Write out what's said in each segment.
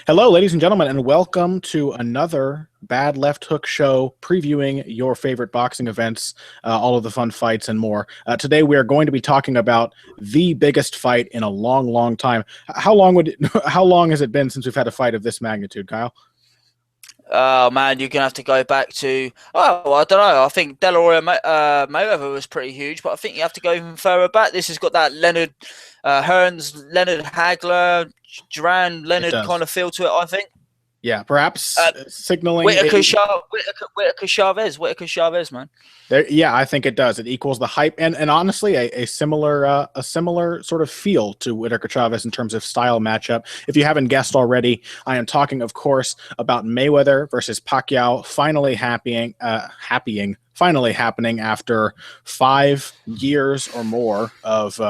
Hello, ladies and gentlemen, and welcome to another Bad Left Hook show previewing your favorite boxing events, all of the fun fights, and more. Today, we are going to be talking about the biggest fight in a long, long time. How long has it been since we've had a fight of this magnitude, Kyle? Oh man, you're gonna have to go back to. Oh, I don't know. I think Mayweather was pretty huge, but I think you have to go even further back. This has got that Leonard Hearns, Leonard Hagler, Duran It Leonard kind does. of feel to it. I think. Yeah, perhaps Uh, signaling a Whitaker Chavez, man. there. Yeah, I think it does. It equals the hype, and honestly, a similar sort of feel to Whitaker Chavez in terms of style matchup. If you haven't guessed already, I am talking, of course, about Mayweather versus Pacquiao finally happening after 5 years or more of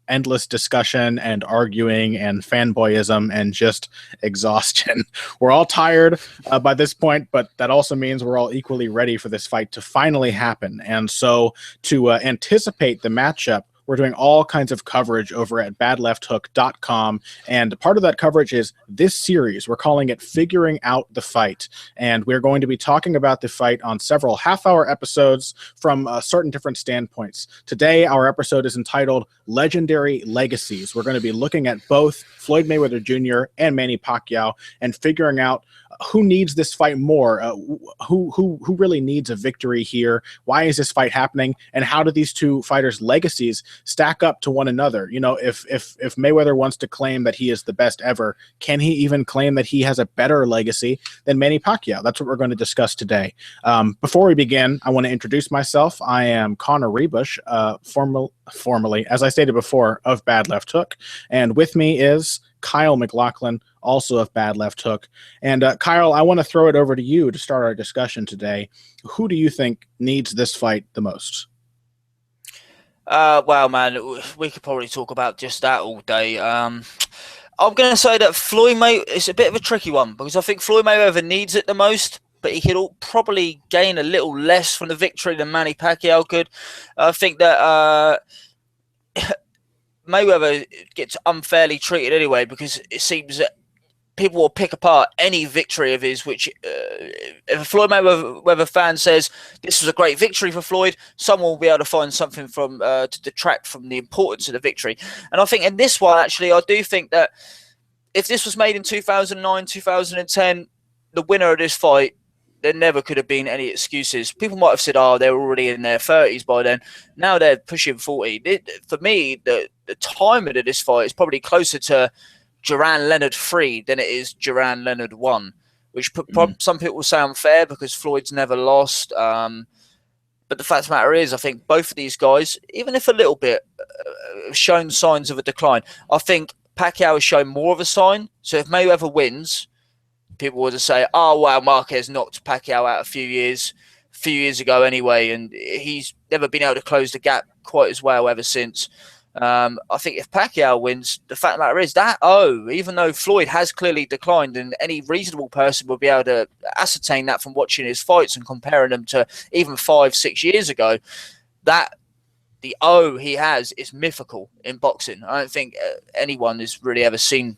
endless discussion and arguing and fanboyism and just exhaustion. We're all tired by this point, but that also means we're all equally ready for this fight to finally happen. And so, to anticipate the matchup, we're doing all kinds of coverage over at badlefthook.com. And part of that coverage is this series. We're calling it Figuring Out the Fight. And we're going to be talking about the fight on several half-hour episodes from certain different standpoints. Today, our episode is entitled Legendary Legacies. We're going to be looking at both Floyd Mayweather Jr. and Manny Pacquiao and figuring out who needs this fight more, who really needs a victory here, why is this fight happening, and how do these two fighters' legacies stack up to one another. You know, if Mayweather wants to claim that he is the best ever, can he even claim that he has a better legacy than Manny Pacquiao? That's what we're going to discuss today. Before we begin, I want to introduce myself. I am Connor Rebush, formerly, as I stated before, of Bad Left Hook, and with me is Kyle McLaughlin, also of Bad Left Hook. And Kyle, I want to throw it over to you to start our discussion today. Who do you think needs this fight the most? Well, man, we could probably talk about just that all day. I'm going to say that Floyd May. It's a bit of a tricky one because I think Floyd Mayweather needs it the most, but he could probably gain a little less from the victory than Manny Pacquiao could. I think that Mayweather gets unfairly treated anyway because it seems that people will pick apart any victory of his, which if a Floyd Mayweather fan says this was a great victory for Floyd, someone will be able to find something from to detract from the importance of the victory. And I think in this one, actually, I do think that if this was made in 2009, 2010, the winner of this fight, there never could have been any excuses. People might have said, oh, they were already in their 30s by then. Now they're pushing 40. For me, the timing of this fight is probably closer to Duran Leonard 3 than it is Duran Leonard 1, which some people will say unfair because Floyd's never lost. But the fact of the matter is, I think both of these guys, even if a little bit, have shown signs of a decline. I think Pacquiao has shown more of a sign. So if Mayweather wins, people would say, "Oh wow, Marquez knocked Pacquiao out a few years ago anyway, and he's never been able to close the gap quite as well ever since." I think if Pacquiao wins, the fact of the matter is that even though Floyd has clearly declined, and any reasonable person will be able to ascertain that from watching his fights and comparing them to even 5-6 years ago, that the he has is mythical in boxing. I don't think anyone has really ever seen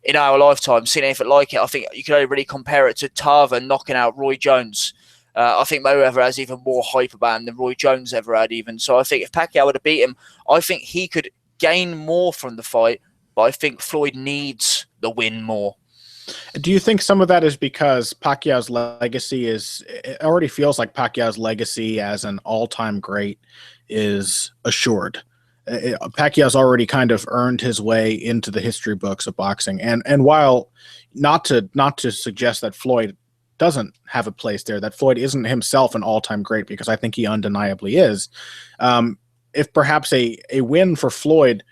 in our lifetime seen anything like it. I think you can only really compare it to Tarver knocking out Roy Jones. I think Mayweather has even more hype about him than Roy Jones ever had even. So I think if Pacquiao were to beat him, I think he could gain more from the fight, but I think Floyd needs the win more. Do you think some of that is because Pacquiao's legacy it already feels like Pacquiao's legacy as an all-time great is assured? Pacquiao's already kind of earned his way into the history books of boxing. And while not to suggest that Floyd doesn't have a place there, that Floyd isn't himself an all-time great, because I think he undeniably is. If perhaps a win for Floyd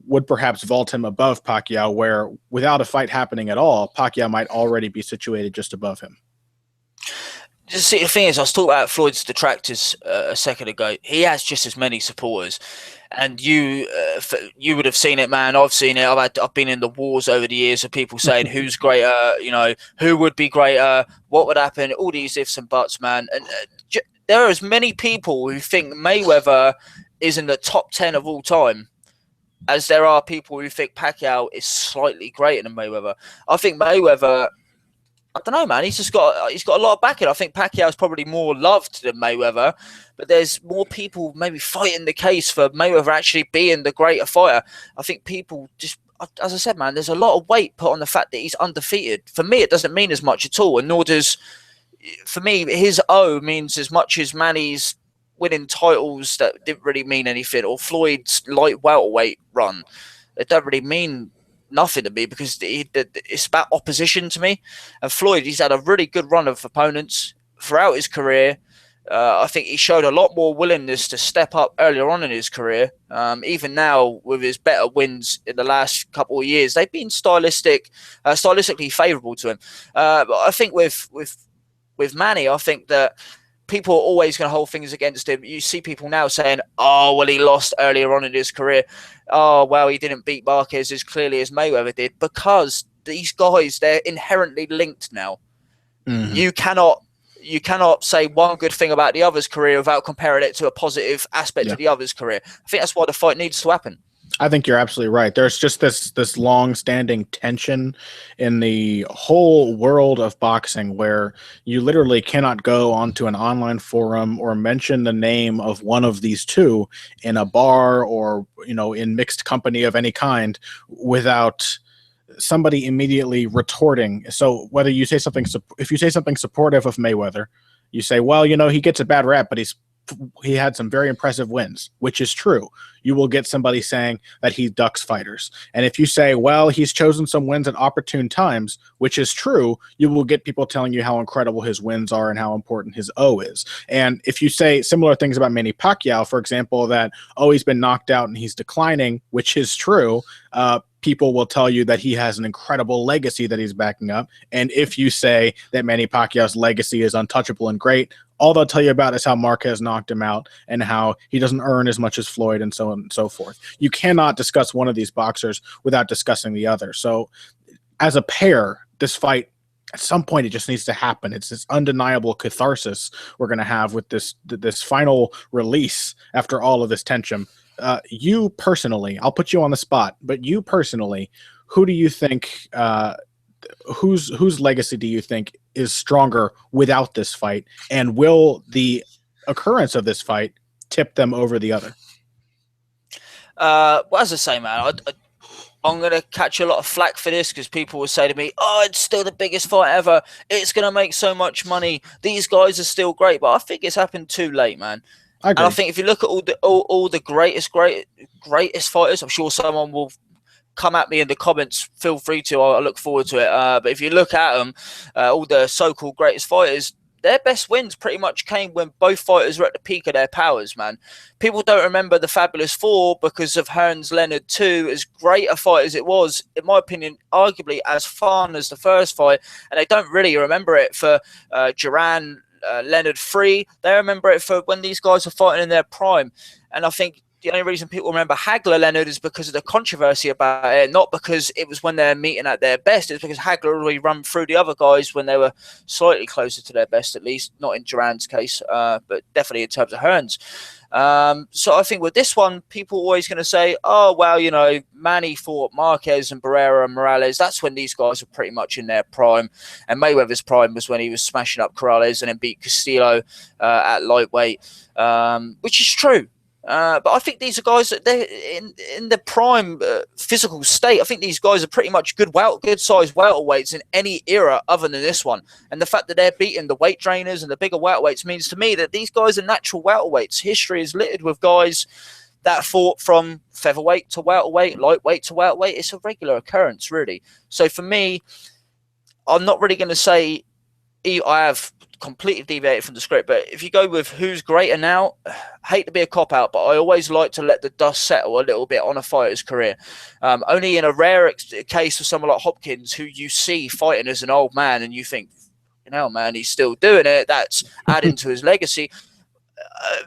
would perhaps vault him above Pacquiao, where without a fight happening at all, Pacquiao might already be situated just above him. Just see, the thing is, I was talking about Floyd's detractors a second ago. He has just as many supporters, and you would have seen it, man. I've seen it. I've been in the wars over the years of people saying who's greater, who would be greater, what would happen, all these ifs and buts, man. And there are as many people who think Mayweather is in the top 10 of all time as there are people who think Pacquiao is slightly greater than Mayweather. I think Mayweather, I don't know, man. He's got a lot of backing. I think Pacquiao's probably more loved than Mayweather, but there's more people maybe fighting the case for Mayweather actually being the greater fighter. I think people just, as I said, man, there's a lot of weight put on the fact that he's undefeated. For me, it doesn't mean as much at all, and nor does, for me, his O means as much as Manny's winning titles that didn't really mean anything, or Floyd's light welterweight run. It don't really mean nothing to me because it's about opposition to me. And Floyd, he's had a really good run of opponents throughout his career. I think he showed a lot more willingness to step up earlier on in his career. Even now, with his better wins in the last couple of years, they've been stylistically favourable to him. But I think with Manny, I think that people are always going to hold things against him. You see people now saying, oh, well, he lost earlier on in his career. Oh, well, he didn't beat Marquez as clearly as Mayweather did, because these guys, they're inherently linked now. Mm-hmm. You cannot say one good thing about the other's career without comparing it to a positive aspect of the other's career. I think that's why the fight needs to happen. I think you're absolutely right. There's just this long-standing tension in the whole world of boxing where you literally cannot go onto an online forum or mention the name of one of these two in a bar or, in mixed company of any kind without somebody immediately retorting. So whether you say something, if you say something supportive of Mayweather, you say, well, he gets a bad rap, but he had some very impressive wins, which is true. You will get somebody saying that he ducks fighters. And if you say, well, he's chosen some wins at opportune times, which is true, you will get people telling you how incredible his wins are and how important his O is. And if you say similar things about Manny Pacquiao, for example, that, oh, he's been knocked out and he's declining, which is true, people will tell you that he has an incredible legacy that he's backing up. And if you say that Manny Pacquiao's legacy is untouchable and great, all they'll tell you about is how Marquez knocked him out and how he doesn't earn as much as Floyd and so on and so forth. You cannot discuss one of these boxers without discussing the other. So as a pair, this fight, at some point, it just needs to happen. It's this undeniable catharsis we're going to have with this final release after all of this tension. You personally, I'll put you on the spot, but you personally, who do you think whose legacy do you think is stronger without this fight, and will the occurrence of this fight tip them over the other? Well, as I say, man, I'm going to catch a lot of flack for this because people will say to me, oh, it's still the biggest fight ever. It's going to make so much money. These guys are still great. But I think it's happened too late, man. And I think if you look at all the greatest fighters, I'm sure someone will come at me in the comments. Feel free to. I look forward to it. But if you look at them, all the so-called greatest fighters, their best wins pretty much came when both fighters were at the peak of their powers, man. People don't remember the Fabulous Four because of Hearns Leonard 2, as great a fight as it was, in my opinion, arguably as fun as the first fight. And they don't really remember it for Duran, Leonard 3. They remember it for when these guys were fighting in their prime. And I think the only reason people remember Hagler Leonard is because of the controversy about it, not because it was when they're meeting at their best. It's because Hagler already run through the other guys when they were slightly closer to their best, at least. Not in Duran's case, but definitely in terms of Hearns. So I think with this one, people are always going to say, oh, well, Manny fought Marquez and Barrera and Morales. That's when these guys were pretty much in their prime. And Mayweather's prime was when he was smashing up Corrales and then beat Castillo at lightweight, which is true. But I think these are guys that they're in the prime physical state. I think these guys are pretty much good size welterweights in any era other than this one. And the fact that they're beating the weight drainers and the bigger welterweights means to me that these guys are natural welterweights. History is littered with guys that fought from featherweight to welterweight, lightweight to welterweight. It's a regular occurrence, really. So for me, I'm not really going to say I have completely deviated from the script, but if you go with who's greater now, I hate to be a cop-out, but I always like to let the dust settle a little bit on a fighter's career. Only in a rare case of someone like Hopkins, who you see fighting as an old man and you think, man, he's still doing it, that's adding to his legacy.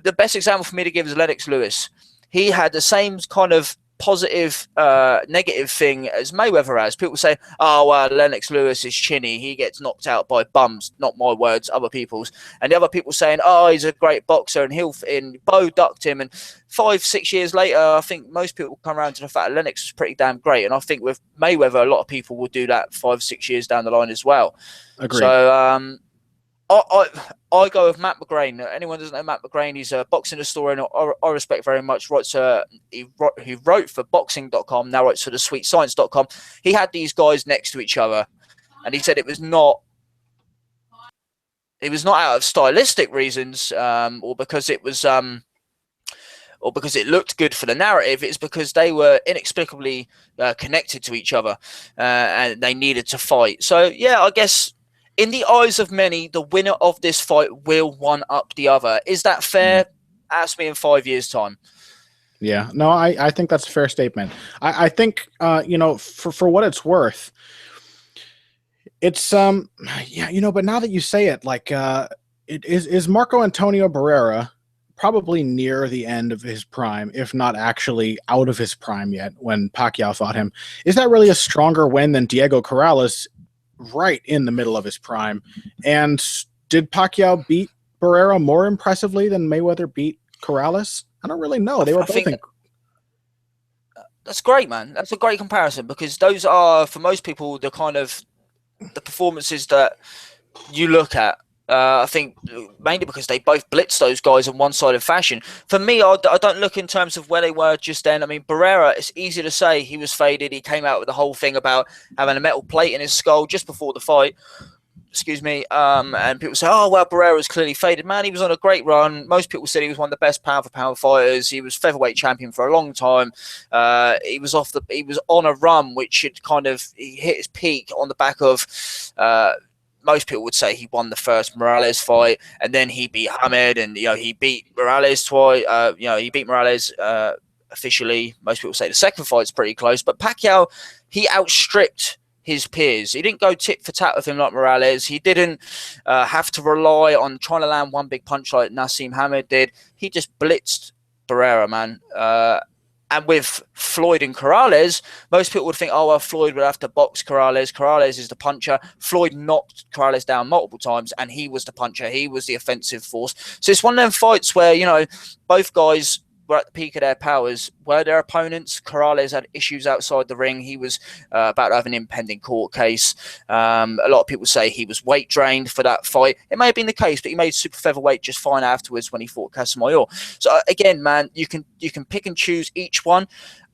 The best example for me to give is Lennox Lewis. He had the same kind of positive, negative thing as Mayweather has. People say, "Oh, well, Lennox Lewis is chinny. He gets knocked out by bums." Not my words, other people's. And the other people saying, "Oh, he's a great boxer," and Bo ducked him. And 5-6 years later, I think most people come around to the fact that Lennox was pretty damn great. And I think with Mayweather, a lot of people will do that 5-6 years down the line as well. Agreed. So I go with Matt McGrain. Anyone doesn't know Matt McGrain, he's a boxing historian I respect very much. He wrote for boxing.com, now writes for the sweetscience.com. He had these guys next to each other, and he said it was not out of stylistic reasons, or because it looked good for the narrative. It's because they were inexplicably connected to each other, and they needed to fight. So yeah, I guess in the eyes of many, the winner of this fight will one up the other. Is that fair? Ask me in 5 years' time. Yeah, no, I think that's a fair statement. I think, for what it's worth, it's, but now that you say it, like, is Marco Antonio Barrera probably near the end of his prime, if not actually out of his prime yet, when Pacquiao fought him? Is that really a stronger win than Diego Corrales right in the middle of his prime? And did Pacquiao beat Barrera more impressively than Mayweather beat Corrales? I don't really know. They were both that's great, man. That's a great comparison, because those are, for most people, the kind of the performances that you look at. I think mainly because they both blitzed those guys in one-sided fashion. For me, I don't look in terms of where they were just then. I mean, Barrera, it's easy to say he was faded. He came out with the whole thing about having a metal plate in his skull just before the fight. Excuse me. And people say, "Oh, well, Barrera's clearly faded." Man, he was on a great run. Most people said he was one of the best pound-for-pound fighters. He was featherweight champion for a long time. He was on a run which he hit his peak on the back of. Most people would say he won the first Morales fight, and then he beat Hamed, and he beat Morales twice. He beat Morales officially. Most people say the second fight's pretty close, but Pacquiao, he outstripped his peers. He didn't go tit for tat with him like Morales. He didn't have to rely on trying to land one big punch like Nassim Hamed did. He just blitzed Barrera, man. And with Floyd and Corrales, most people would think, "Oh, well, Floyd would have to box Corrales. Corrales is the puncher." Floyd knocked Corrales down multiple times, and he was the puncher. He was the offensive force. So it's one of them fights where, both guys were at the peak of their powers. Were their opponents? Corrales had issues outside the ring. He was about to have an impending court case. A lot of people say he was weight drained for that fight. It may have been the case, but he made super featherweight just fine afterwards when he fought Casamayor. So again, man, you can pick and choose each one.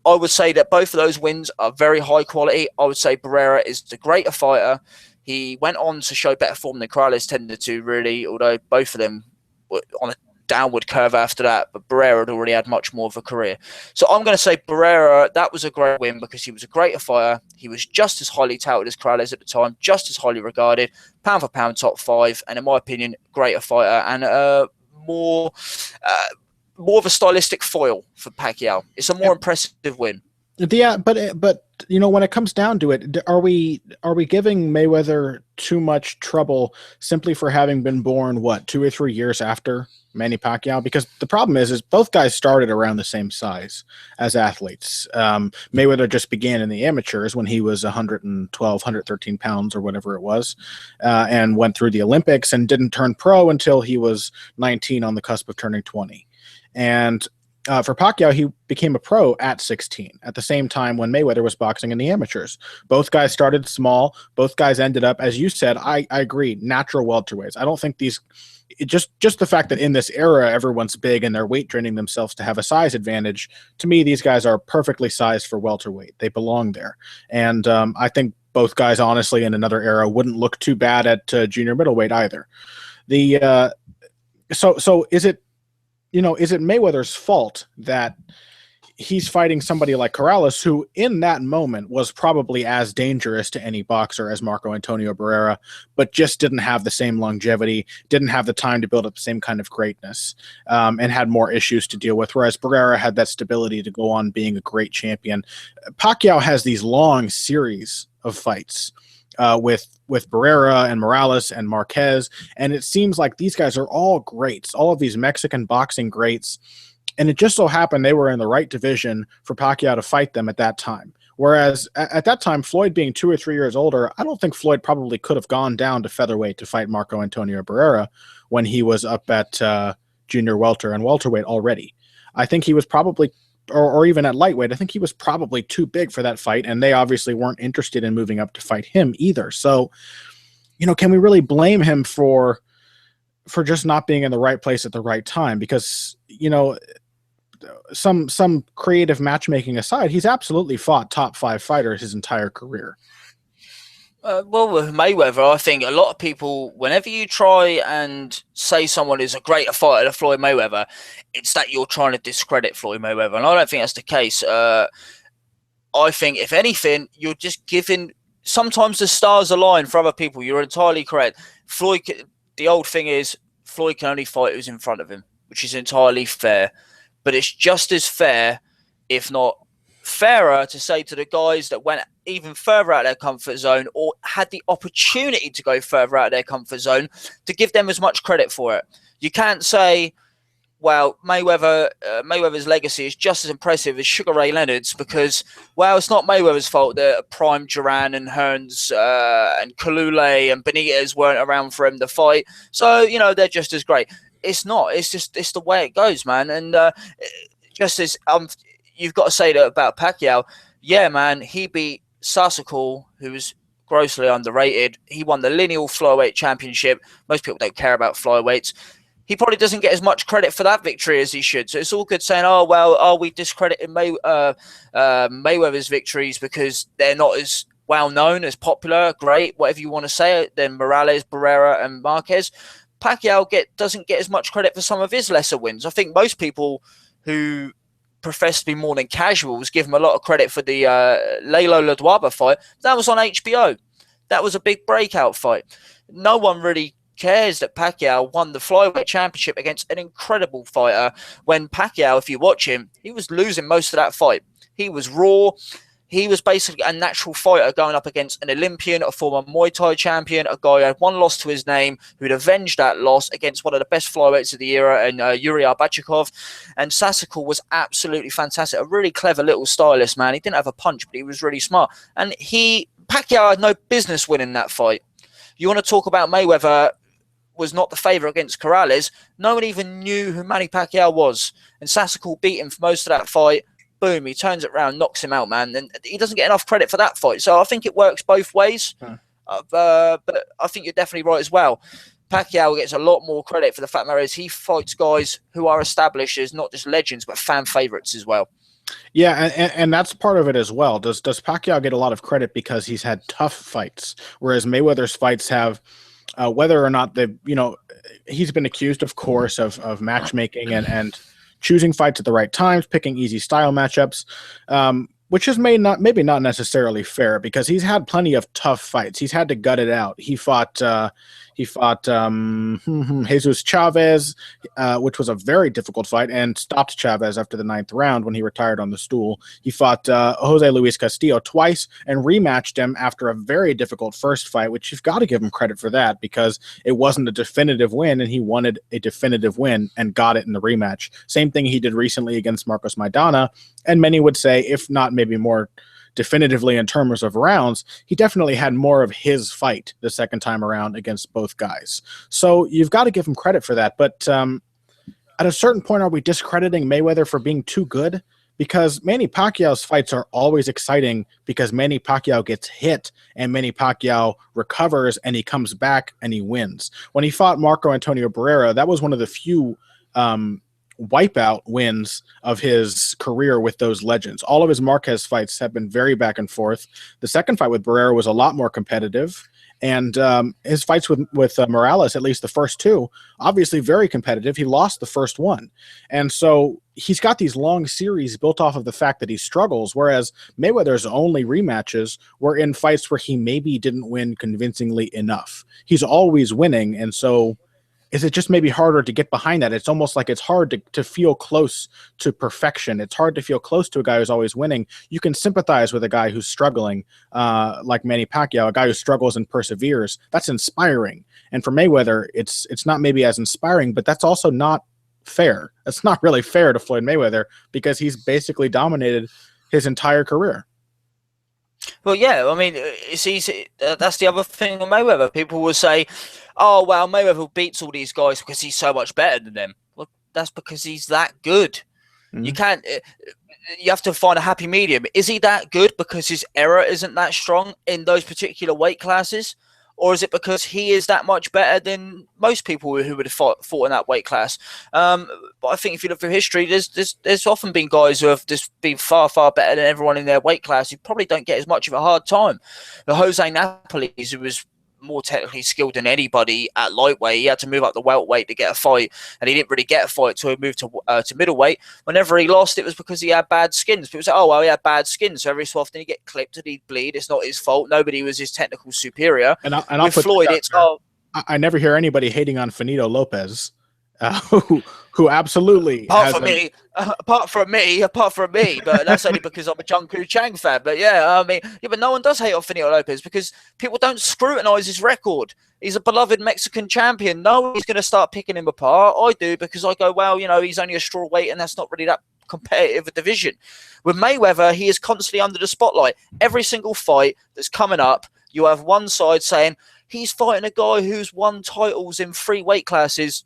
I would say that both of those wins are very high quality. I would say Barrera is the greater fighter. He went on to show better form than Corrales tended to, really, although both of them were on a downward curve after that, but Barrera had already had much more of a career. So I'm going to say Barrera, that was a great win because he was a greater fighter. He was just as highly touted as Corrales at the time, just as highly regarded, pound for pound top 5, and in my opinion, greater fighter and more of a stylistic foil for Pacquiao. It's a more impressive win. Yeah, but when it comes down to it, are we giving Mayweather too much trouble simply for having been born 2 or 3 years after Manny Pacquiao? Because the problem is both guys started around the same size as athletes. Mayweather just began in the amateurs when he was 112, 113 pounds or whatever it was, and went through the Olympics and didn't turn pro until he was 19, on the cusp of turning 20. And for Pacquiao, he became a pro at 16, at the same time when Mayweather was boxing in the amateurs. Both guys started small. Both guys ended up, as you said, I agree, natural welterweights. I don't think just the fact that in this era everyone's big and they're weight training themselves to have a size advantage, to me, these guys are perfectly sized for welterweight. They belong there. And I think both guys, honestly, in another era wouldn't look too bad at junior middleweight either. So is it Mayweather's fault that he's fighting somebody like Corrales, who in that moment was probably as dangerous to any boxer as Marco Antonio Barrera, but just didn't have the same longevity, didn't have the time to build up the same kind of greatness, and had more issues to deal with, whereas Barrera had that stability to go on being a great champion. Pacquiao has these long series of fights with Barrera and Morales and Marquez, and it seems like these guys are all greats. All of these Mexican boxing greats And it just so happened they were in the right division for Pacquiao to fight them at that time. Whereas at that time, Floyd being 2 or 3 years older, I don't think Floyd probably could have gone down to featherweight to fight Marco Antonio Barrera when he was up at junior welter and welterweight already. I think he was probably, or even at lightweight, I think he was probably too big for that fight, and they obviously weren't interested in moving up to fight him either. So, can we really blame him for just not being in the right place at the right time? Because, some creative matchmaking aside, he's absolutely fought top 5 fighters his entire career. Well, with Mayweather, I think a lot of people, whenever you try and say someone is a greater fighter than Floyd Mayweather, it's that you're trying to discredit Floyd Mayweather. And I don't think that's the case. I think, if anything, you're just giving... Sometimes the stars align for other people. You're entirely correct. The old thing is, Floyd can only fight who's in front of him, which is entirely fair. But it's just as fair, if not fairer, to say to the guys that went even further out of their comfort zone or had the opportunity to go further out of their comfort zone, to give them as much credit for it. You can't say, well, Mayweather's legacy is just as impressive as Sugar Ray Leonard's because, well, it's not Mayweather's fault that Prime Duran and Hearns and Kalule and Benitez weren't around for him to fight. So, they're just as great. It's not. It's the way it goes, man. And just as you've got to say that about Pacquiao. Yeah, man, he beat Sasakal, who was grossly underrated. He won the lineal flyweight championship. Most people don't care about flyweights. He probably doesn't get as much credit for that victory as he should. So it's all good saying, oh, well, are we discrediting Mayweather's victories because they're not as well known, as popular, great, whatever you want to say, than Morales, Barrera, and Marquez. Pacquiao doesn't get as much credit for some of his lesser wins. I think most people who profess to be more than casuals give him a lot of credit for the Lalo Ladwaba fight. That was on HBO. That was a big breakout fight. No one really cares that Pacquiao won the flyweight championship against an incredible fighter when Pacquiao, if you watch him, he was losing most of that fight. He was raw. He was basically a natural fighter going up against an Olympian, a former Muay Thai champion, a guy who had one loss to his name, who'd avenged that loss against one of the best flyweights of the era, and Yuri Arbachikov. And Sasakal was absolutely fantastic. A really clever little stylist, man. He didn't have a punch, but he was really smart. And Pacquiao had no business winning that fight. You want to talk about Mayweather was not the favourite against Corrales. No one even knew who Manny Pacquiao was. And Sasakal beat him for most of that fight. Boom, he turns it around, knocks him out, man. And he doesn't get enough credit for that fight. So I think it works both ways. But I think you're definitely right as well. Pacquiao gets a lot more credit for the fact that he fights guys who are established as not just legends, but fan favourites as well. Yeah, and that's part of it as well. Does Pacquiao get a lot of credit because he's had tough fights, whereas Mayweather's fights have, whether or not they've, he's been accused, of course, of matchmaking and choosing fights at the right times, picking easy style matchups, which is maybe not necessarily fair because he's had plenty of tough fights. He's had to gut it out. He fought Jesus Chavez, which was a very difficult fight, and stopped Chavez after the 9th round when he retired on the stool. He fought Jose Luis Castillo twice and rematched him after a very difficult first fight, which you've got to give him credit for that because it wasn't a definitive win, and he wanted a definitive win and got it in the rematch. Same thing he did recently against Marcos Maidana, and many would say, if not maybe more definitively in terms of rounds, he definitely had more of his fight the second time around against both guys. So you've got to give him credit for that. But at a certain point, are we discrediting Mayweather for being too good? Because Manny Pacquiao's fights are always exciting because Manny Pacquiao gets hit and Manny Pacquiao recovers and he comes back and he wins. When he fought Marco Antonio Barrera, that was one of the few wipeout wins of his career with those legends. All of his Marquez fights have been very back and forth. The second fight with Barrera was a lot more competitive, and his fights with Morales, at least the first two, obviously very competitive. He lost the first one, and so he's got these long series built off of the fact that he struggles, whereas Mayweather's only rematches were in fights where he maybe didn't win convincingly enough. He's always winning, and so is it just maybe harder to get behind that? It's almost like it's hard to feel close to perfection. It's hard to feel close to a guy who's always winning. You can sympathize with a guy who's struggling, like Manny Pacquiao, a guy who struggles and perseveres. That's inspiring. And for Mayweather, it's not maybe as inspiring, but that's also not fair. That's not really fair to Floyd Mayweather because he's basically dominated his entire career. Well, yeah, I mean, it's easy. That's the other thing with Mayweather. People will say, "Oh, well, Mayweather beats all these guys because he's so much better than them." Well, that's because he's that good. You Mm-hmm. can't. You have to find a happy medium. Is he that good because his error isn't that strong in those particular weight classes? Or is it because he is that much better than most people who would have fought in that weight class? But I think if you look through history, there's often been guys who have just been far, far better than everyone in their weight class who probably don't get as much of a hard time. The Jose Napoles, who was more technically skilled than anybody at lightweight, he had to move up the welterweight to get a fight, and he didn't really get a fight until he moved to middleweight. Whenever he lost, it was because he had bad skins. People say, "Oh, well, he had bad skin, so every so often he get clipped and he'd bleed. It's not his fault. Nobody was his technical superior." I'll With put Floyd, it's oh. I never hear anybody hating on Finito Lopez, who absolutely Apart from me, but that's only because I'm a Jungkook Chang fan. But yeah, I mean, yeah, but no one does hate on Finito Lopez because people don't scrutinize his record. He's a beloved Mexican champion. No one's going to start picking him apart. I do because I go, well, he's only a strawweight, and that's not really that competitive a division. With Mayweather, he is constantly under the spotlight. Every single fight that's coming up, you have one side saying he's fighting a guy who's won titles in 3 weight classes.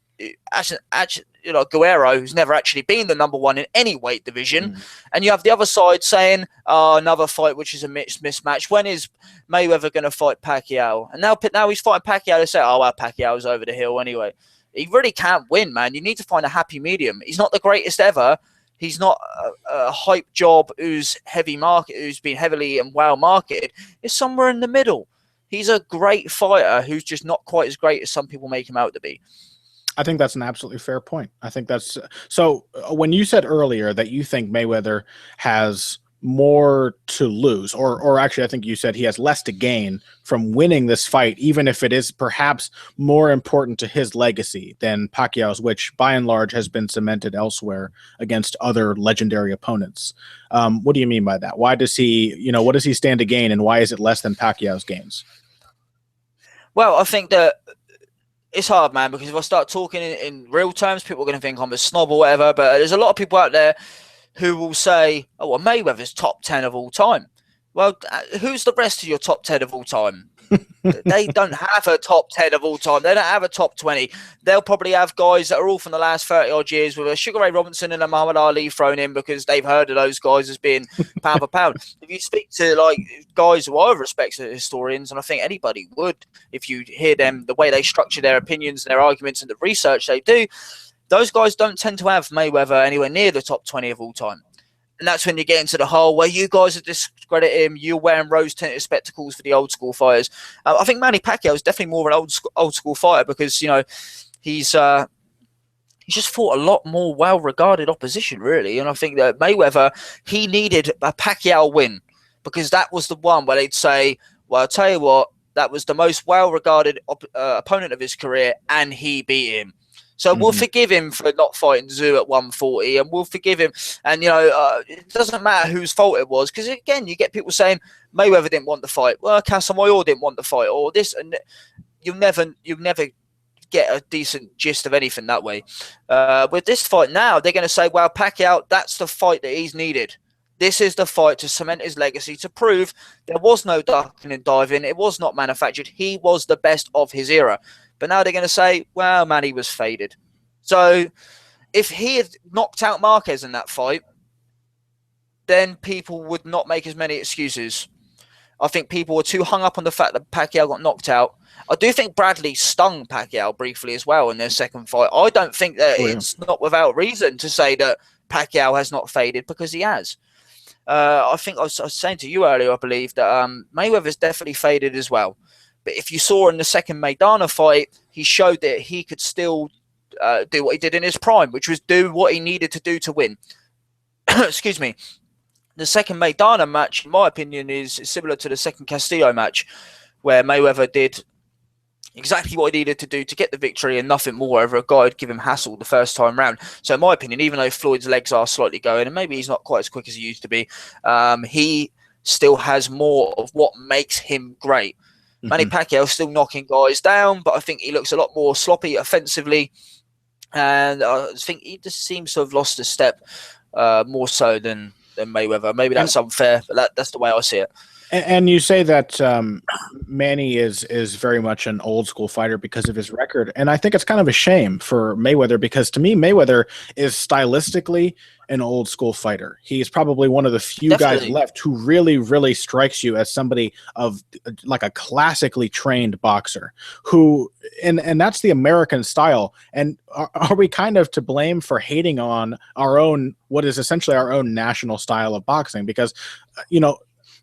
Actually, Guerrero, who's never actually been the number one in any weight division, and you have the other side saying, "Oh, another fight which is a mismatch. When is Mayweather going to fight Pacquiao?" And now he's fighting Pacquiao. They say, "Oh, well, Pacquiao's over the hill anyway." He really can't win, man. You need to find a happy medium. He's not the greatest ever. He's not a hype job who's been heavily and well marketed. It's somewhere in the middle. He's a great fighter who's just not quite as great as some people make him out to be. I think that's an absolutely fair point. I think that's so. When you said earlier that you think Mayweather has more to lose, or actually, I think you said he has less to gain from winning this fight, even if it is perhaps more important to his legacy than Pacquiao's, which by and large has been cemented elsewhere against other legendary opponents. What do you mean by that? Why does he, what does he stand to gain, and why is it less than Pacquiao's gains? Well, I think that it's hard, man, because if I start talking in real terms, people are going to think I'm a snob or whatever. But there's a lot of people out there who will say, "Oh, well, Mayweather's top 10 of all time." Well, who's the rest of your top 10 of all time? They don't have a top 10 of all time. They don't have a top 20. They'll probably have guys that are all from the last 30 odd years with a Sugar Ray Robinson and a Muhammad Ali thrown in because they've heard of those guys as being pound for pound. If you speak to like guys who I respect as historians, and I think anybody would, if you hear them, the way they structure their opinions and their arguments and the research they do, those guys don't tend to have Mayweather anywhere near the top 20 of all time. And that's when you get into the whole where you guys are discrediting him. You're wearing rose-tinted spectacles for the old school fighters. I think Manny Pacquiao is definitely more of an old school fighter because he's just fought a lot more well-regarded opposition, really. And I think that Mayweather, he needed a Pacquiao win because that was the one where they'd say, "Well, I'll tell you what, that was the most well-regarded opponent of his career, and he beat him." So we'll forgive him for not fighting Zoo at 140, and we'll forgive him. And, it doesn't matter whose fault it was. Because, again, you get people saying Mayweather didn't want the fight. Well, Casamayor didn't want the fight, or this. And you'll never get a decent gist of anything that way. With this fight now, they're going to say, well, Pacquiao, that's the fight that he's needed. This is the fight to cement his legacy, to prove there was no ducking and diving. It was not manufactured. He was the best of his era. But now they're going to say, well, Manny was faded. So if he had knocked out Marquez in that fight, then people would not make as many excuses. I think people were too hung up on the fact that Pacquiao got knocked out. I do think Bradley stung Pacquiao briefly as well in their second fight. I don't think that it's not without reason to say that Pacquiao has not faded, because he has. I think I was saying to you earlier, I believe, that Mayweather's definitely faded as well. But if you saw in the second Maidana fight, he showed that he could still do what he did in his prime, which was do what he needed to do to win. Excuse me. The second Maidana match, in my opinion, is similar to the second Castillo match, where Mayweather did exactly what he needed to do to get the victory and nothing more over a guy who'd give him hassle the first time round. So in my opinion, even though Floyd's legs are slightly going, and maybe he's not quite as quick as he used to be, he still has more of what makes him great. Manny Pacquiao still knocking guys down, but I think he looks a lot more sloppy offensively. and I think he just seems to have lost a step more so than Mayweather. Maybe And that's unfair, but that's the way I see it. And you say that Manny is very much an old school fighter because of his record, and I think it's kind of a shame for Mayweather because to me Mayweather is stylistically an old school fighter. He's probably one of the few guys Definitely. left who really strikes you as somebody of like a classically trained boxer who and that's the American style. And are we kind of to blame for hating on our own what is essentially our own national style of boxing? Because you know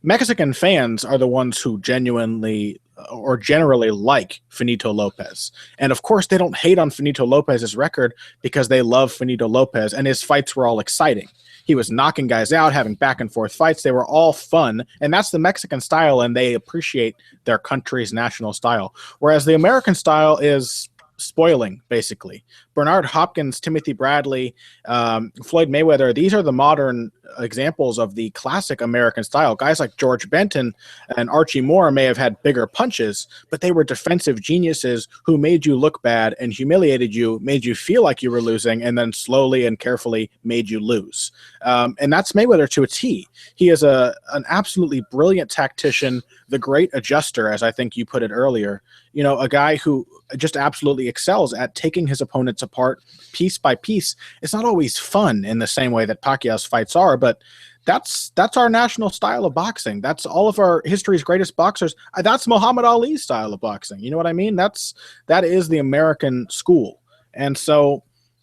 Mexican fans are the ones who genuinely or generally like Finito Lopez. And of course, they don't hate on Finito Lopez's record because they love Finito Lopez and his fights were all exciting. He was knocking guys out, having back and forth fights. They were all fun. And that's the Mexican style, and they appreciate their country's national style. Whereas the American style is spoiling, basically. Bernard Hopkins, Timothy Bradley, Floyd Mayweather, these are the modern examples of the classic American style. Guys like George Benton and Archie Moore may have had bigger punches, but they were defensive geniuses who made you look bad and humiliated you, made you feel like you were losing, and then slowly and carefully made you lose. And that's Mayweather to a T. He is an absolutely brilliant tactician, the great adjuster, as I think you put it earlier. You know, a guy who just absolutely excels at taking his opponents apart piece by piece. It's not always fun in the same way that Pacquiao's fights are, but that's our national style of boxing. That's all of our history's greatest boxers. That's Muhammad Ali's style of boxing. You know what I mean? That is the American school. And so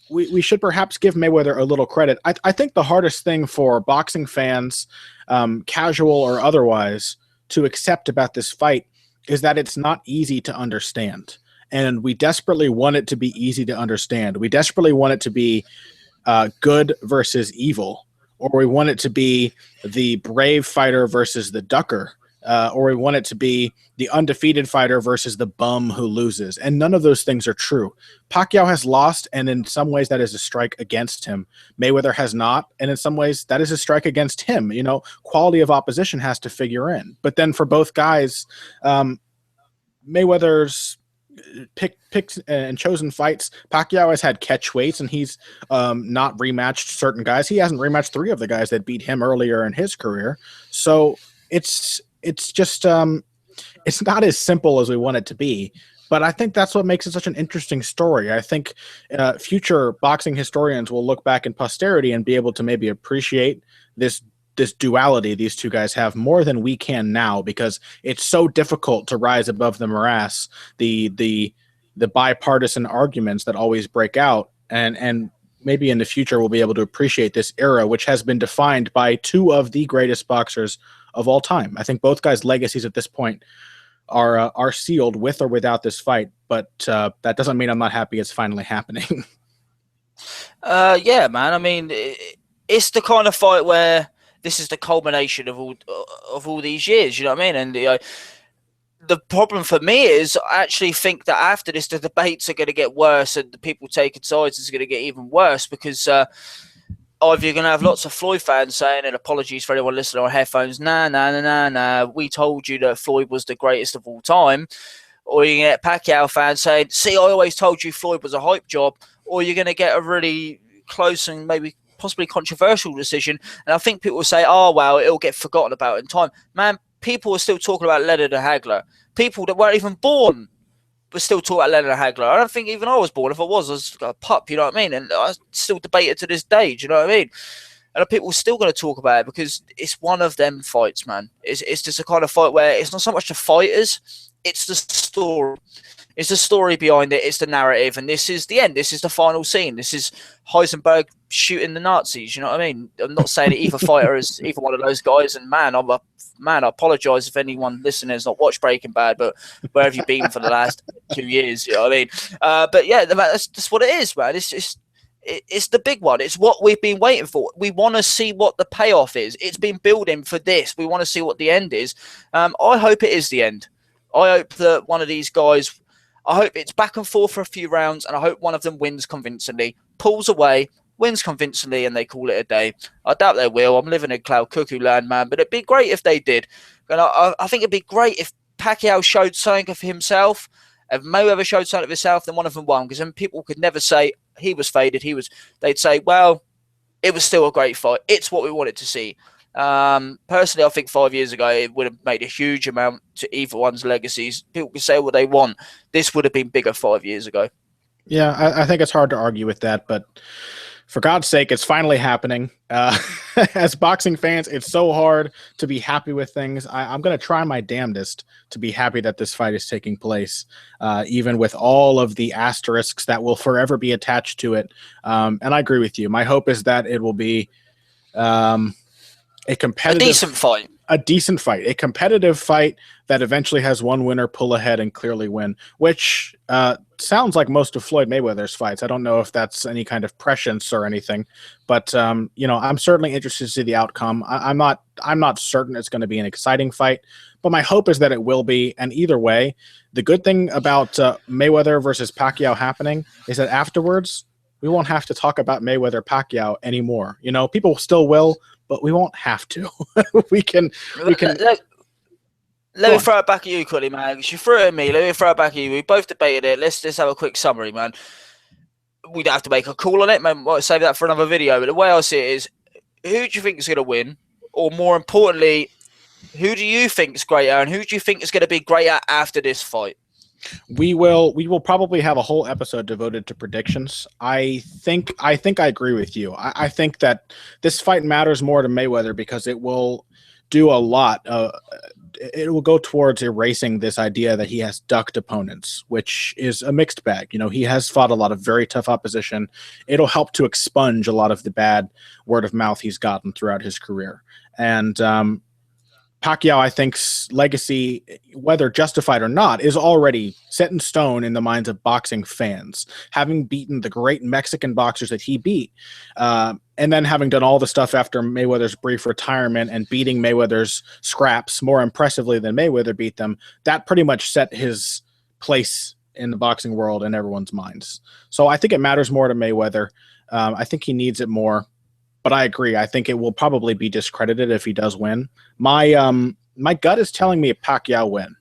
we should perhaps give Mayweather a little credit. I think the hardest thing for boxing fans, casual or otherwise, to accept about this fight is that it's not easy to understand. And we desperately want it to be easy to understand. We desperately want it to be good versus evil, or we want it to be the brave fighter versus the ducker, or we want it to be the undefeated fighter versus the bum who loses. And none of those things are true. Pacquiao has lost, and in some ways that is a strike against him. Mayweather has not, and in some ways that is a strike against him. You know, quality of opposition has to figure in. But then for both guys, Mayweather's picked and chosen fights. Pacquiao has had catch weights, and he's not rematched certain guys. He hasn't rematched three of the guys that beat him earlier in his career. So it's just it's not as simple as we want it to be. But I think that's what makes it such an interesting story. I think future boxing historians will look back in posterity and be able to maybe appreciate this duality these two guys have more than we can now, because it's so difficult to rise above the morass, the bipartisan arguments that always break out, and maybe in the future we'll be able to appreciate this era, which has been defined by two of the greatest boxers of all time. I think both guys' legacies at this point are sealed with or without this fight, but that doesn't mean I'm not happy it's finally happening. Yeah, man. I mean, it's the kind of fight where this is the culmination of all these years. You know what I mean? And the problem for me is I actually think that after this, the debates are going to get worse, and the people taking sides is going to get even worse, because either you're going to have lots of Floyd fans saying, and apologies for anyone listening on headphones, nah, we told you that Floyd was the greatest of all time. Or you're going to get Pacquiao fans saying, see, I always told you Floyd was a hype job. Or you're going to get a really close and maybe possibly controversial decision. And I think people will say, oh, well, it'll get forgotten about in time. Man, people are still talking about Leonard and Hagler. People that weren't even born were still talking about Leonard and Hagler. I don't think even I was born. If I was a pup, you know what I mean? And I still debate it to this day, do you know what I mean? And people are still going to talk about it because it's one of them fights, man. It's just a kind of fight where it's not so much the fighters, it's the story. It's the story behind it. It's the narrative. And this is the end. This is the final scene. This is Heisenberg shooting the Nazis. You know what I mean? I'm not saying that either fighter is either one of those guys. And man, I apologize if anyone listening has not watched Breaking Bad, but where have you been for the last 2 years? You know what I mean? But yeah, that's what it is, man. It's the big one. It's what we've been waiting for. We want to see what the payoff is. It's been building for this. We want to see what the end is. I hope it is the end. I hope that one of these guys, I hope it's back and forth for a few rounds, and I hope one of them wins convincingly, pulls away, wins convincingly, and they call it a day. I doubt they will. I'm living in cloud cuckoo land, man, but it'd be great if they did. And I think it'd be great if Pacquiao showed something of himself. If Mayweather showed something of himself, then one of them won, because then people could never say, he was faded. They'd say, well, it was still a great fight. It's what we wanted to see. Personally, I think 5 years ago it would have made a huge amount to either one's legacies. People can say what they want. This would have been bigger 5 years ago. Yeah, I think it's hard to argue with that, but for God's sake, it's finally happening. As boxing fans, it's so hard to be happy with things. I'm going to try my damnedest to be happy that this fight is taking place, even with all of the asterisks that will forever be attached to it. And I agree with you. My hope is that it will be a decent fight. A decent fight, a competitive fight that eventually has one winner pull ahead and clearly win, which sounds like most of Floyd Mayweather's fights. I don't know if that's any kind of prescience or anything, but I'm certainly interested to see the outcome. I'm not certain it's going to be an exciting fight, but my hope is that it will be. And either way, the good thing about Mayweather versus Pacquiao happening is that afterwards we won't have to talk about Mayweather Pacquiao anymore. People still will, but we won't have to. we can. Let me throw it back at you quickly, man. Because you threw it at me. Let me throw it back at you. We both debated it. Let's just have a quick summary, man. We don't have to make a call on it, man. We'll save that for another video. But the way I see it is, who do you think is going to win? Or more importantly, who do you think is greater, and who do you think is going to be greater after this fight? We will probably have a whole episode devoted to predictions. I think I agree with you. I think that this fight matters more to Mayweather because it will do a lot. It will go towards erasing this idea that he has ducked opponents, which is a mixed bag. He has fought a lot of very tough opposition. It'll help to expunge a lot of the bad word of mouth he's gotten throughout his career. And Pacquiao, I think's legacy, whether justified or not, is already set in stone in the minds of boxing fans, having beaten the great Mexican boxers that he beat, and then having done all the stuff after Mayweather's brief retirement and beating Mayweather's scraps more impressively than Mayweather beat them. That pretty much set his place in the boxing world in everyone's minds. So I think it matters more to Mayweather. I think he needs it more. But I agree. I think it will probably be discredited if he does win. My gut is telling me a Pacquiao win.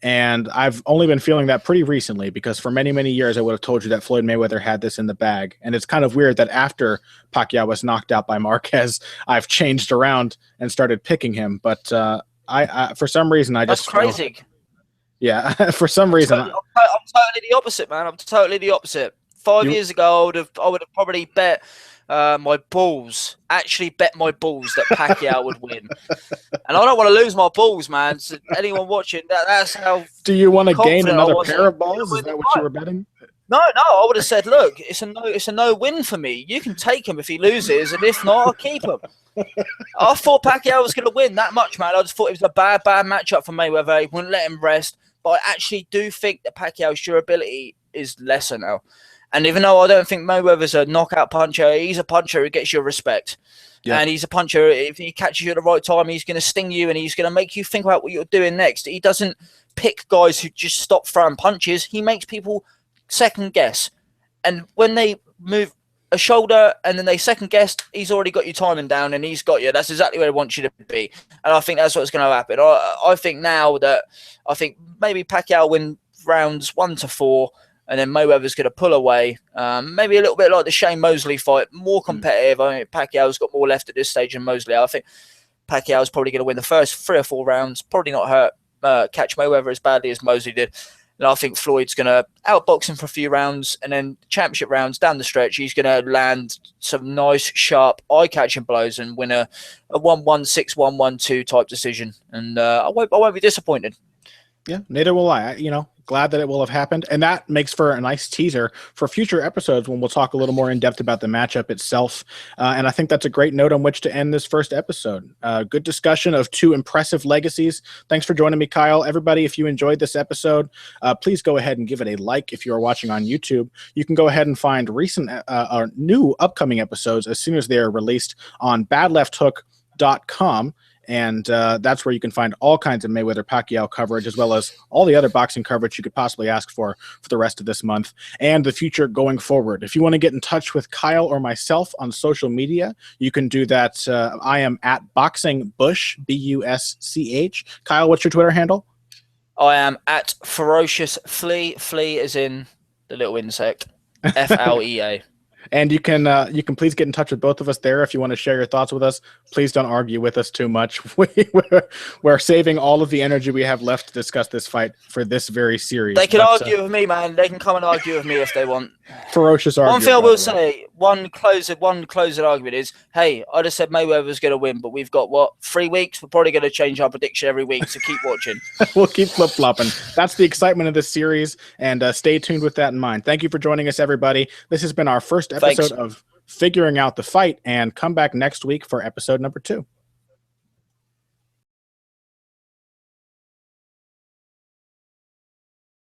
And I've only been feeling that pretty recently because for many, many years I would have told you that Floyd Mayweather had this in the bag. And it's kind of weird that after Pacquiao was knocked out by Marquez, I've changed around and started picking him. But I for some reason, That's crazy. Yeah, for some reason. I'm totally the opposite, man. I'm totally the opposite. 5 years ago, I would have probably bet my balls, actually bet my balls that Pacquiao would win. And I don't want to lose my balls, man. So anyone watching, that's how. Do you want to gain another pair of balls? Is that what you were betting? No, I would have said, look, it's a no win for me. You can take him if he loses, and if not, I'll keep him. I thought Pacquiao was going to win that much, man. I just thought it was a bad matchup for Mayweather. He wouldn't let him rest. But I actually do think that Pacquiao's durability is lesser now. And even though I don't think Mayweather's a knockout puncher, he's a puncher who gets your respect. Yeah. And he's a puncher, if he catches you at the right time, he's going to sting you and he's going to make you think about what you're doing next. He doesn't pick guys who just stop throwing punches. He makes people second guess. And when they move a shoulder and then they second guess, he's already got you timing down and he's got you. That's exactly where he wants you to be. And I think that's what's going to happen. I think now that maybe Pacquiao win rounds 1 to 4, and then Mayweather's going to pull away. Maybe a little bit like the Shane Mosley fight, more competitive. I mean, Pacquiao's got more left at this stage than Mosley. I think Pacquiao's probably going to win the first 3 or 4 rounds, probably not catch Mayweather as badly as Mosley did. And I think Floyd's going to outbox him for a few rounds, and then championship rounds down the stretch, he's going to land some nice, sharp, eye-catching blows and win a 1-1, 6-1, 1-2 type decision. And I won't be disappointed. Yeah, neither will I. Glad that it will have happened. And that makes for a nice teaser for future episodes when we'll talk a little more in depth about the matchup itself. And I think that's a great note on which to end this first episode. Good discussion of 2 impressive legacies. Thanks for joining me, Kyle. Everybody, if you enjoyed this episode, please go ahead and give it a like if you are watching on YouTube. You can go ahead and find recent or new upcoming episodes as soon as they are released on badlefthook.com. And that's where you can find all kinds of Mayweather Pacquiao coverage, as well as all the other boxing coverage you could possibly ask for the rest of this month and the future going forward. If you want to get in touch with Kyle or myself on social media, you can do that. I am at BoxingBush, BUSCH. Kyle, what's your Twitter handle? I am at Ferocious Flea. Flea is in the little insect. FLEA. And you can please get in touch with both of us there if you want to share your thoughts with us. Please don't argue with us too much. We're saving all of the energy we have left to discuss this fight for this very series. They can argue with me, man. They can come and argue with me if they want. Ferocious argument. One thing I will say, one closing argument is, hey, I just said Mayweather was going to win, but we've got, 3 weeks? We're probably going to change our prediction every week, so keep watching. We'll keep flip-flopping. That's the excitement of this series, and stay tuned with that in mind. Thank you for joining us, everybody. This has been our first episode of Figuring Out the Fight, and come back next week for episode number 2.